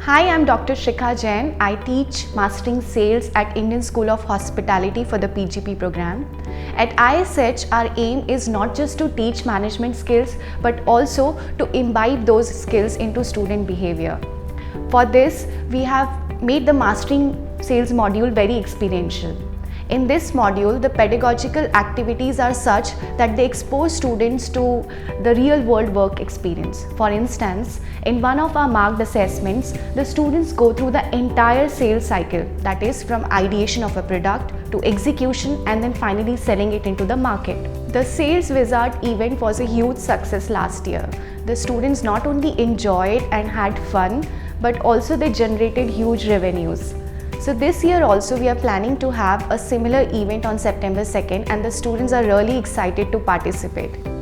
Hi, I'm Dr. Shikha Jain. I teach Mastering Sales at Indian School of Hospitality for the PGP program. At ISH, our aim is not just to teach management skills but also to imbibe those skills into student behavior. For this, we have made the Mastering Sales module very experiential. In this module, the pedagogical activities are such that they expose students to the real-world work experience. For instance, in one of our marked assessments, the students go through the entire sales cycle, that is from ideation of a product to execution and then finally selling it into the market. The Sales Wizard event was a huge success last year. The students not only enjoyed and had fun, but also they generated huge revenues. So this year also we are planning to have a similar event on September 2nd and the students are really excited to participate.